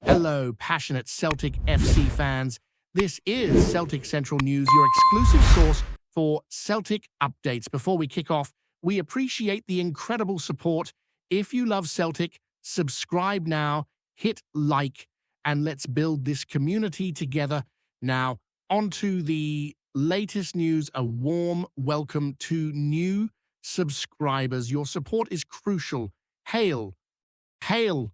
Hello, passionate Celtic FC fans. This is Celtic Central News, your exclusive source for Celtic updates. Before we kick off, we appreciate the incredible support. If you love Celtic, subscribe now, hit like, and let's build this community together. Now, on to the latest news. A warm welcome to new subscribers. Your support is crucial. Hail! Hail!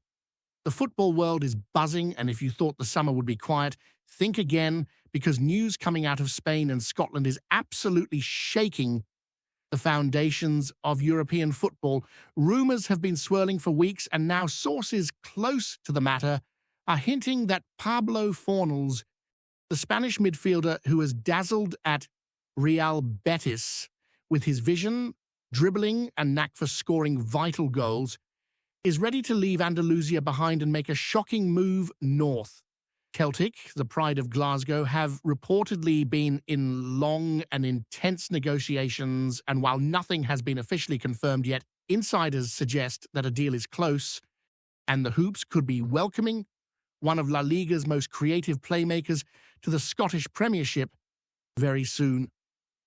The football world is buzzing, and if you thought the summer would be quiet, think again, because news coming out of Spain and Scotland is absolutely shaking the foundations of European football. Rumours have been swirling for weeks, and now sources close to the matter are hinting that Pablo Fornals, the Spanish midfielder who has dazzled at Real Betis with his vision, dribbling, and knack for scoring vital goals, is ready to leave Andalusia behind and make a shocking move north. Celtic, the pride of Glasgow, have reportedly been in long and intense negotiations, and while nothing has been officially confirmed yet, insiders suggest that a deal is close, and the Hoops could be welcoming one of La Liga's most creative playmakers to the Scottish Premiership very soon.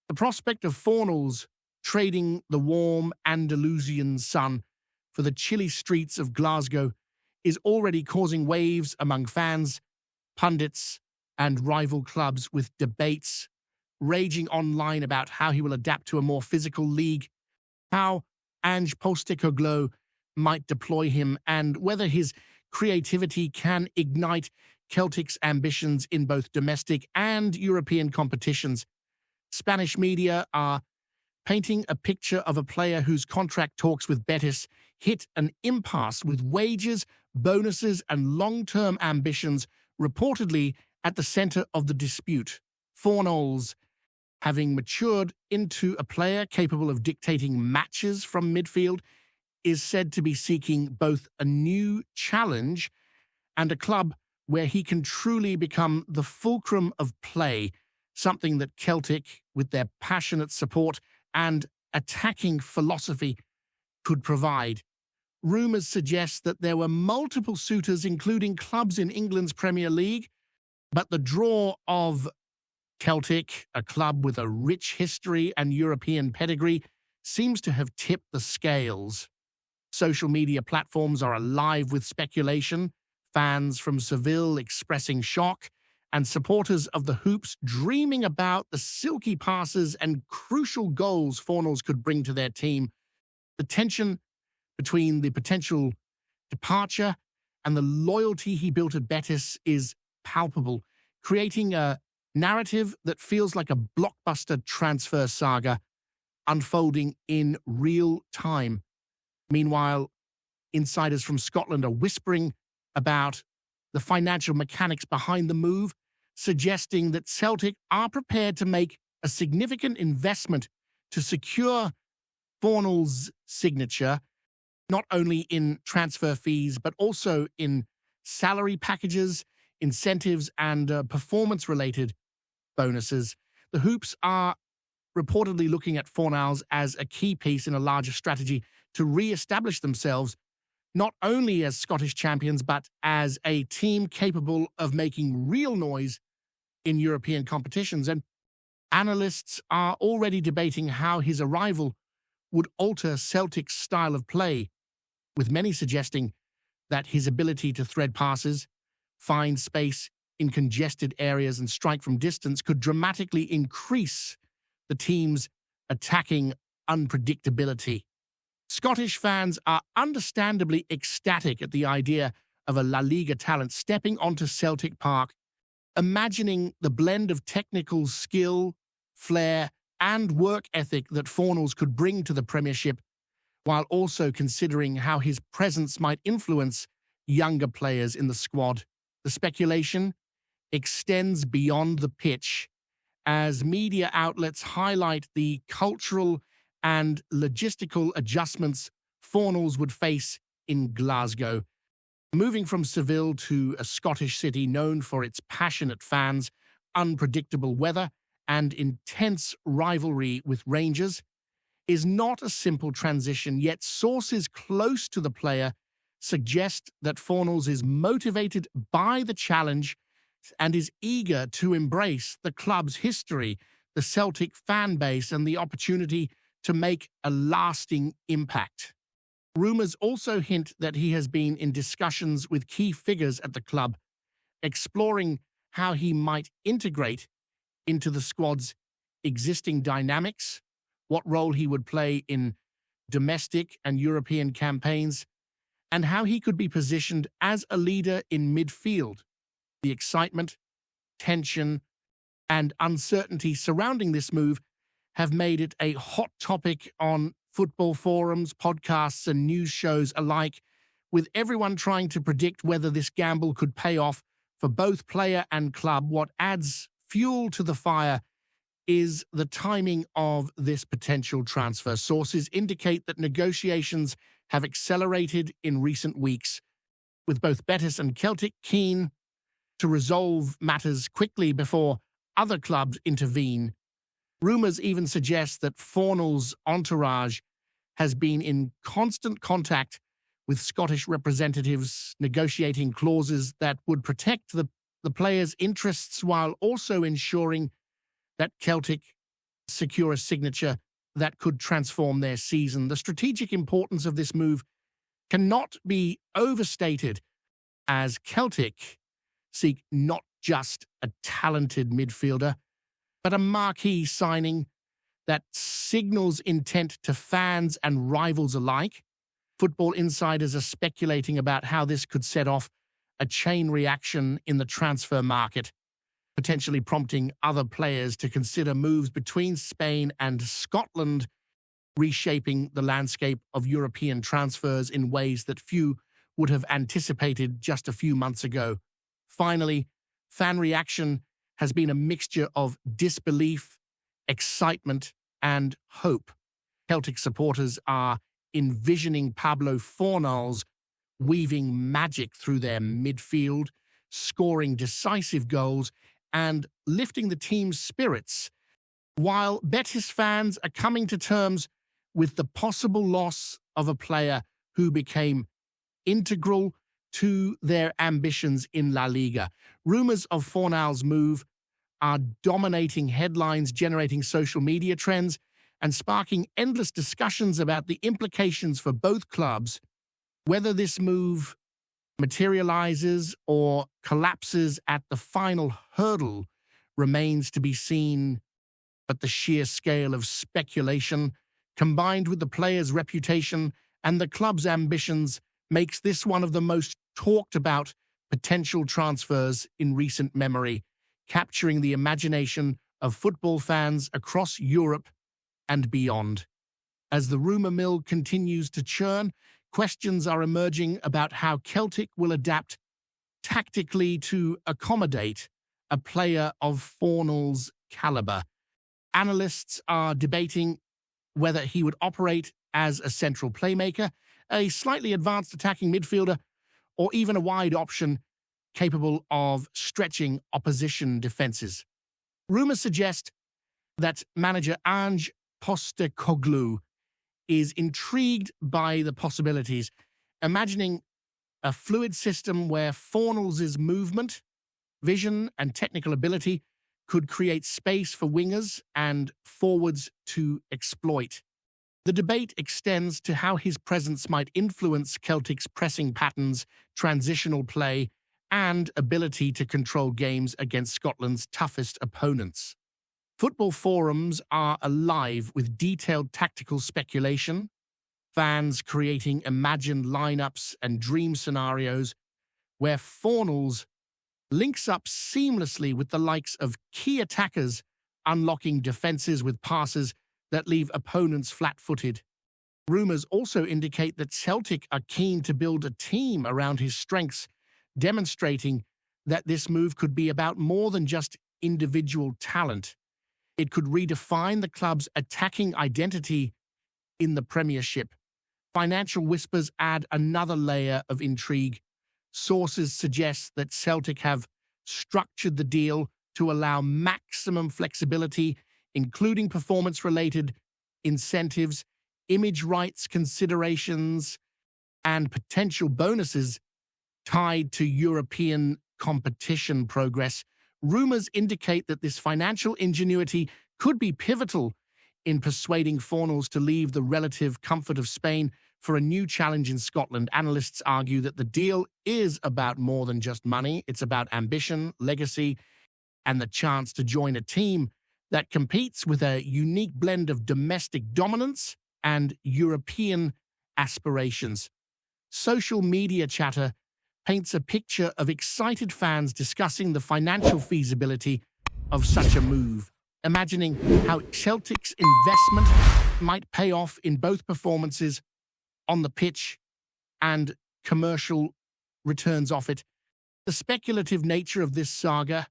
The prospect of Fornals trading the warm Andalusian sun for the chilly streets of Glasgow is already causing waves among fans, pundits, and rival clubs, with debates raging online about how he will adapt to a more physical league, how Ange Postecoglou might deploy him, and whether his creativity can ignite Celtic's ambitions in both domestic and European competitions. Spanish media are painting a picture of a player whose contract talks with Betis hit an impasse, with wages, bonuses, and long-term ambitions reportedly at the center of the dispute. Fornals, having matured into a player capable of dictating matches from midfield, is said to be seeking both a new challenge and a club where he can truly become the fulcrum of play, something that Celtic, with their passionate support and attacking philosophy, could provide. Rumours suggest that there were multiple suitors, including clubs in England's Premier League, but the draw of Celtic, a club with a rich history and European pedigree, seems to have tipped the scales. Social media platforms are alive with speculation, fans from Seville expressing shock, and supporters of the Hoops dreaming about the silky passes and crucial goals Fornals could bring to their team. The tension between the potential departure and the loyalty he built at Betis is palpable, creating a narrative that feels like a blockbuster transfer saga unfolding in real time. Meanwhile, insiders from Scotland are whispering about the financial mechanics behind the move, suggesting that Celtic are prepared to make a significant investment to secure Fornals' signature, not only in transfer fees, but also in salary packages, incentives, and performance-related bonuses. The Hoops are reportedly looking at Fornals as a key piece in a larger strategy to re-establish themselves not only as Scottish champions, but as a team capable of making real noise in European competitions. And analysts are already debating how his arrival would alter Celtic's style of play, with many suggesting that his ability to thread passes, find space in congested areas, and strike from distance could dramatically increase the team's attacking unpredictability. Scottish fans are understandably ecstatic at the idea of a La Liga talent stepping onto Celtic Park, imagining the blend of technical skill, flair, and work ethic that Fornals could bring to the Premiership, while also considering how his presence might influence younger players in the squad. The speculation extends beyond the pitch, as media outlets highlight the cultural and logistical adjustments Fornals would face in Glasgow. Moving from Seville to a Scottish city known for its passionate fans, unpredictable weather, and intense rivalry with Rangers is not a simple transition, yet sources close to the player suggest that Fornals is motivated by the challenge and is eager to embrace the club's history, the Celtic fan base, and the opportunity to make a lasting impact. Rumours also hint that he has been in discussions with key figures at the club, exploring how he might integrate into the squad's existing dynamics, what role he would play in domestic and European campaigns, and how he could be positioned as a leader in midfield. The excitement, tension, and uncertainty surrounding this move have made it a hot topic on football forums, podcasts, and news shows alike, with everyone trying to predict whether this gamble could pay off for both player and club. What adds fuel to the fire is the timing of this potential transfer. Sources indicate that negotiations have accelerated in recent weeks, with both Betis and Celtic keen to resolve matters quickly before other clubs intervene. Rumours even suggest that Fornals' entourage has been in constant contact with Scottish representatives, negotiating clauses that would protect the players' interests while also ensuring that Celtic secure a signature that could transform their season. The strategic importance of this move cannot be overstated, as Celtic seek not just a talented midfielder, but a marquee signing that signals intent to fans and rivals alike. Football insiders are speculating about how this could set off a chain reaction in the transfer market, potentially prompting other players to consider moves between Spain and Scotland, reshaping the landscape of European transfers in ways that few would have anticipated just a few months ago. Finally, fan reaction has been a mixture of disbelief, excitement, and hope. Celtic supporters are envisioning Pablo Fornals weaving magic through their midfield, scoring decisive goals, and lifting the team's spirits, while Betis fans are coming to terms with the possible loss of a player who became integral to their ambitions in La Liga. Rumours of Fornals' move are dominating headlines, generating social media trends, and sparking endless discussions about the implications for both clubs. Whether this move materializes or collapses at the final hurdle remains to be seen, but the sheer scale of speculation, combined with the player's reputation and the club's ambitions, makes this one of the most talked about potential transfers in recent memory, capturing the imagination of football fans across Europe and beyond. As the rumor mill continues to churn, questions are emerging about how Celtic will adapt tactically to accommodate a player of Fornals' caliber. Analysts are debating whether he would operate as a central playmaker, a slightly advanced attacking midfielder, or even a wide option capable of stretching opposition defenses. Rumours suggest that manager Ange Postecoglou is intrigued by the possibilities, imagining a fluid system where Fornals' movement, vision, and technical ability could create space for wingers and forwards to exploit. The debate extends to how his presence might influence Celtic's pressing patterns, transitional play, and ability to control games against Scotland's toughest opponents. Football forums are alive with detailed tactical speculation, fans creating imagined lineups and dream scenarios where Fornals links up seamlessly with the likes of key attackers, unlocking defenses with passes that leave opponents flat-footed. Rumours also indicate that Celtic are keen to build a team around his strengths, demonstrating that this move could be about more than just individual talent. It could redefine the club's attacking identity in the Premiership. Financial whispers add another layer of intrigue. Sources suggest that Celtic have structured the deal to allow maximum flexibility, including performance-related incentives, image rights considerations, and potential bonuses tied to European competition progress, rumors indicate that this financial ingenuity could be pivotal in persuading Fornals to leave the relative comfort of Spain for a new challenge in Scotland. Analysts argue that the deal is about more than just money. It's about ambition, legacy, and the chance to join a team that competes with a unique blend of domestic dominance and European aspirations. Social media chatter paints a picture of excited fans discussing the financial feasibility of such a move, imagining how Celtic's investment might pay off in both performances on the pitch and commercial returns off it. The speculative nature of this saga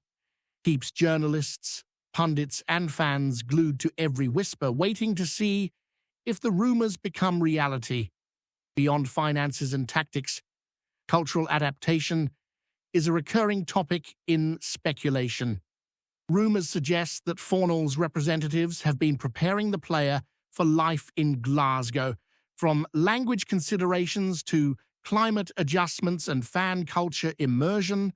keeps journalists, pundits, and fans glued to every whisper, waiting to see if the rumors become reality. Beyond finances and tactics, cultural adaptation is a recurring topic in speculation. Rumors suggest that Fornals' representatives have been preparing the player for life in Glasgow, from language considerations to climate adjustments and fan culture immersion.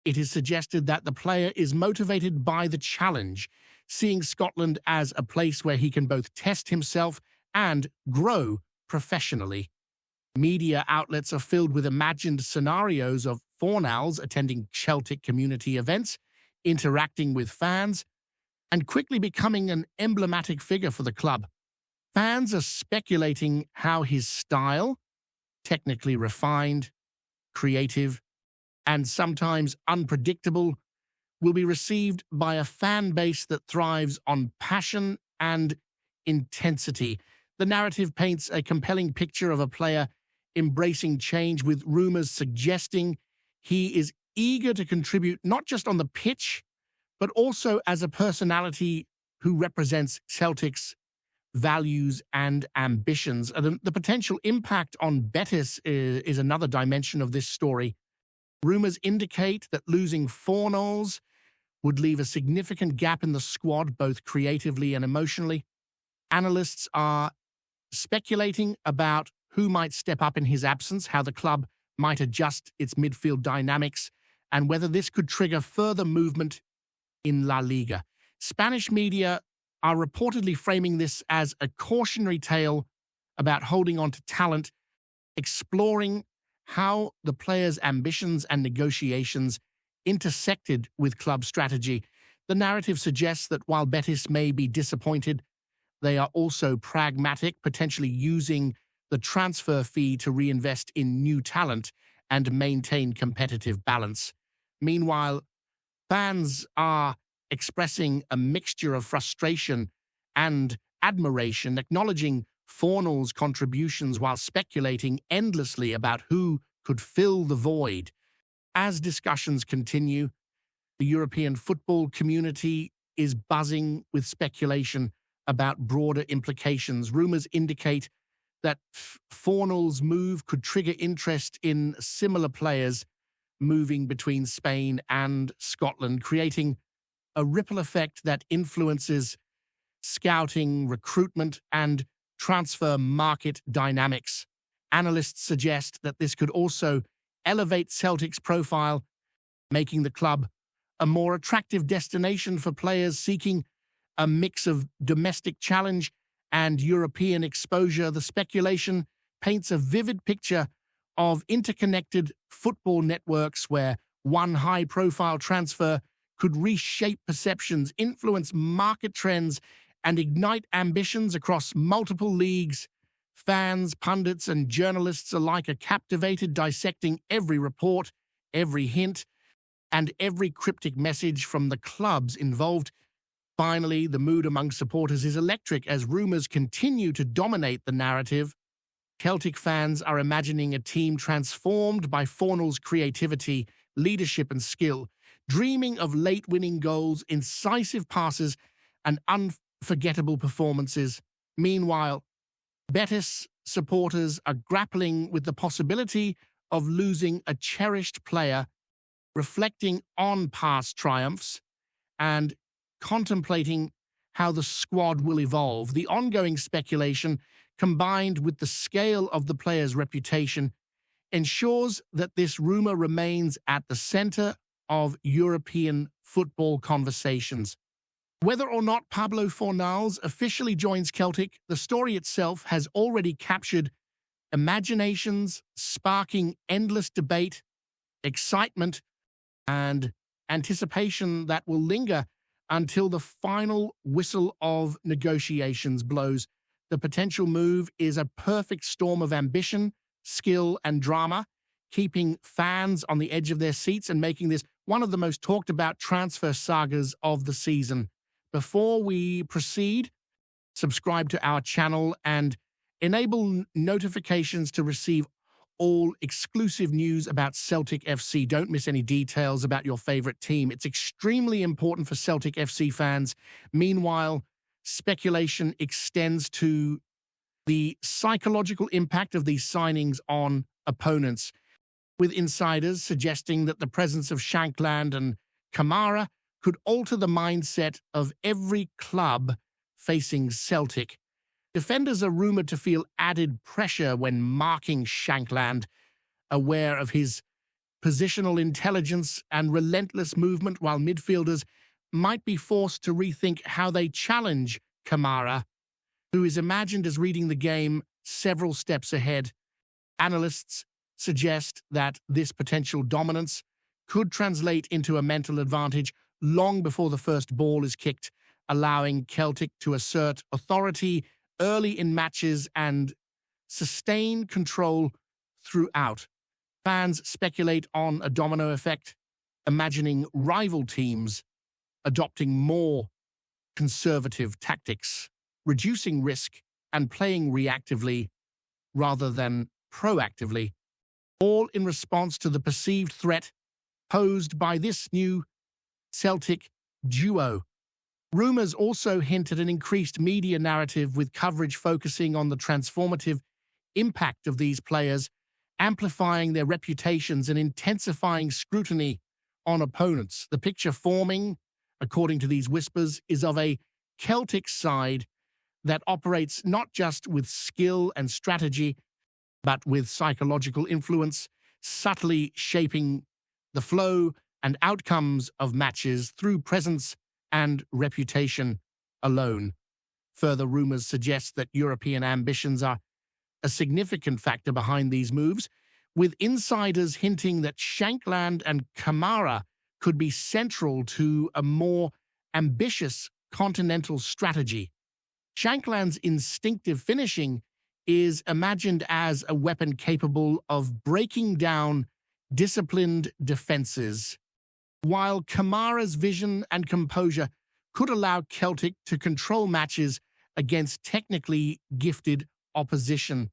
It is suggested that the player is motivated by the challenge, seeing Scotland as a place where he can both test himself and grow professionally. Media outlets are filled with imagined scenarios of Fornals attending Celtic community events, interacting with fans, and quickly becoming an emblematic figure for the club. Fans are speculating how his style, technically refined, creative, and sometimes unpredictable, will be received by a fan base that thrives on passion and intensity. The narrative paints a compelling picture of a player embracing change, with rumors suggesting he is eager to contribute not just on the pitch, but also as a personality who represents Celtic's values and ambitions. The potential impact on Betis is another dimension of this story. Rumors indicate that losing Fornals would leave a significant gap in the squad, both creatively and emotionally. Analysts are speculating about who might step up in his absence, how the club might adjust its midfield dynamics, and whether this could trigger further movement in La Liga. Spanish media are reportedly framing this as a cautionary tale about holding on to talent, exploring how the player's ambitions and negotiations intersected with club strategy. The narrative suggests that while Betis may be disappointed, they are also pragmatic, potentially using the transfer fee to reinvest in new talent and maintain competitive balance. Meanwhile, fans are expressing a mixture of frustration and admiration, acknowledging Fornals' contributions while speculating endlessly about who could fill the void. As discussions continue, the European football community is buzzing with speculation about broader implications. Rumors indicate that Fornals' move could trigger interest in similar players moving between Spain and Scotland, creating a ripple effect that influences scouting, recruitment, and transfer market dynamics. Analysts suggest that this could also elevate Celtic's profile, making the club a more attractive destination for players seeking a mix of domestic challenge and European exposure. The speculation paints a vivid picture of interconnected football networks where one high-profile transfer could reshape perceptions, influence market trends, and ignite ambitions across multiple leagues. Fans, pundits, and journalists alike are captivated, dissecting every report, every hint, and every cryptic message from the clubs involved. Finally, the mood among supporters is electric as rumors continue to dominate the narrative. Celtic fans are imagining a team transformed by Fornals' creativity, leadership, and skill, dreaming of late-winning goals, incisive passes, and unforgettable performances. Meanwhile, Betis supporters are grappling with the possibility of losing a cherished player, reflecting on past triumphs and contemplating how the squad will evolve. The ongoing speculation combined with the scale of the player's reputation, ensures that this rumor remains at the center of European football conversations. Whether or not Pablo Fornals officially joins Celtic, the story itself has already captured imaginations, sparking endless debate, excitement, and anticipation that will linger until the final whistle of negotiations blows. The potential move is a perfect storm of ambition, skill, and drama, keeping fans on the edge of their seats and making this one of the most talked about transfer sagas of the season. Before we proceed, subscribe to our channel and enable notifications to receive all exclusive news about Celtic FC. Don't miss any details about your favorite team. It's extremely important for Celtic FC fans. Meanwhile, speculation extends to the psychological impact of these signings on opponents, with insiders suggesting that the presence of Shankland and Kamara could alter the mindset of every club facing Celtic. Defenders are rumored to feel added pressure when marking Shankland, aware of his positional intelligence and relentless movement, while midfielders might be forced to rethink how they challenge Kamara, who is imagined as reading the game several steps ahead. Analysts suggest that this potential dominance could translate into a mental advantage long before the first ball is kicked, allowing Celtic to assert authority early in matches and sustain control throughout. Fans speculate on a domino effect, imagining rival teams adopting more conservative tactics, reducing risk and playing reactively rather than proactively, all in response to the perceived threat posed by this new Celtic duo. Rumors also hint at an increased media narrative, with coverage focusing on the transformative impact of these players, amplifying their reputations and intensifying scrutiny on opponents. The picture forming, according to these whispers, is of a Celtic side that operates not just with skill and strategy, but with psychological influence, subtly shaping the flow and outcomes of matches through presence and reputation alone. Further rumors suggest that European ambitions are a significant factor behind these moves, with insiders hinting that Shankland and Kamara could be central to a more ambitious continental strategy. Shankland's instinctive finishing is imagined as a weapon capable of breaking down disciplined defenses, while Kamara's vision and composure could allow Celtic to control matches against technically gifted opposition.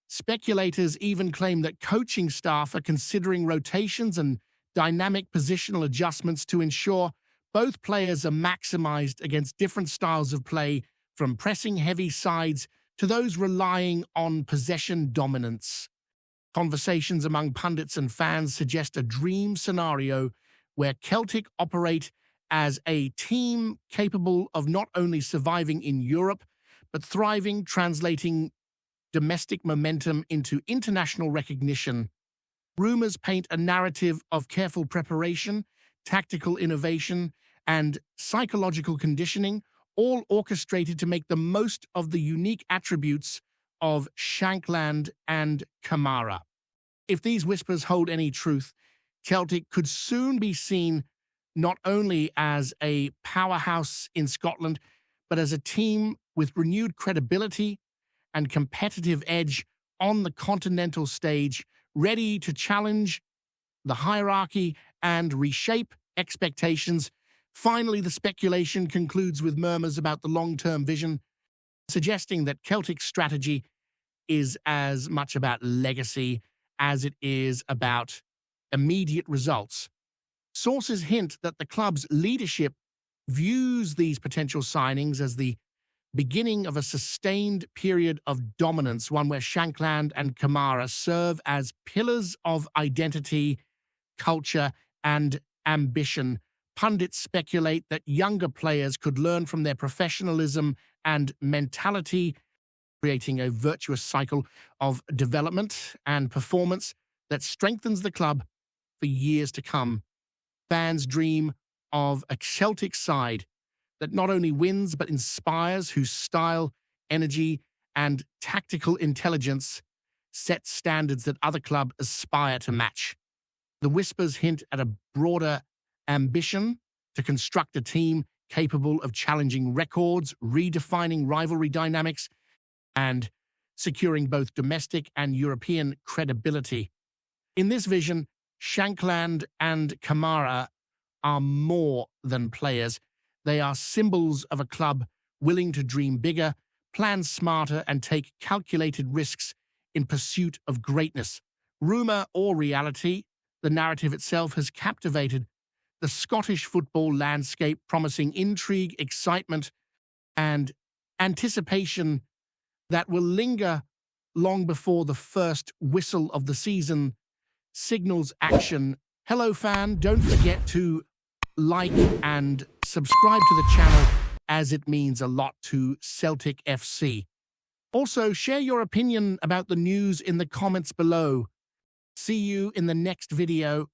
Speculators even claim that coaching staff are considering rotations and dynamic positional adjustments to ensure both players are maximized against different styles of play, from pressing heavy sides to those relying on possession dominance. Conversations among pundits and fans suggest a dream scenario where Celtic operate as a team capable of not only surviving in Europe, but thriving, translating domestic momentum into international recognition. Rumors paint a narrative of careful preparation, tactical innovation, and psychological conditioning, all orchestrated to make the most of the unique attributes of Shankland and Kamara. If these whispers hold any truth, Celtic could soon be seen not only as a powerhouse in Scotland, but as a team with renewed credibility and competitive edge on the continental stage, ready to challenge the hierarchy and reshape expectations. Finally, the speculation concludes with murmurs about the long-term vision, suggesting that Celtic's strategy is as much about legacy as it is about immediate results. Sources hint that the club's leadership views these potential signings as the beginning of a sustained period of dominance, one where Shankland and Kamara serve as pillars of identity, culture, and ambition. Pundits speculate that younger players could learn from their professionalism and mentality, creating a virtuous cycle of development and performance that strengthens the club for years to come. Fans dream of a Celtic side that not only wins but inspires, whose style, energy, and tactical intelligence set standards that other clubs aspire to match. The whispers hint at a broader ambition to construct a team capable of challenging records, redefining rivalry dynamics, and securing both domestic and European credibility. In this vision, Shankland and Kamara are more than players. They are symbols of a club willing to dream bigger, plan smarter, and take calculated risks in pursuit of greatness. Rumour or reality, the narrative itself has captivated the Scottish football landscape, promising intrigue, excitement, and anticipation that will linger long before the first whistle of the season signals action. Hello, fan. Don't forget to like and subscribe to the channel, as it means a lot to Celtic FC. Also, share your opinion about the news in the comments below. See you in the next video.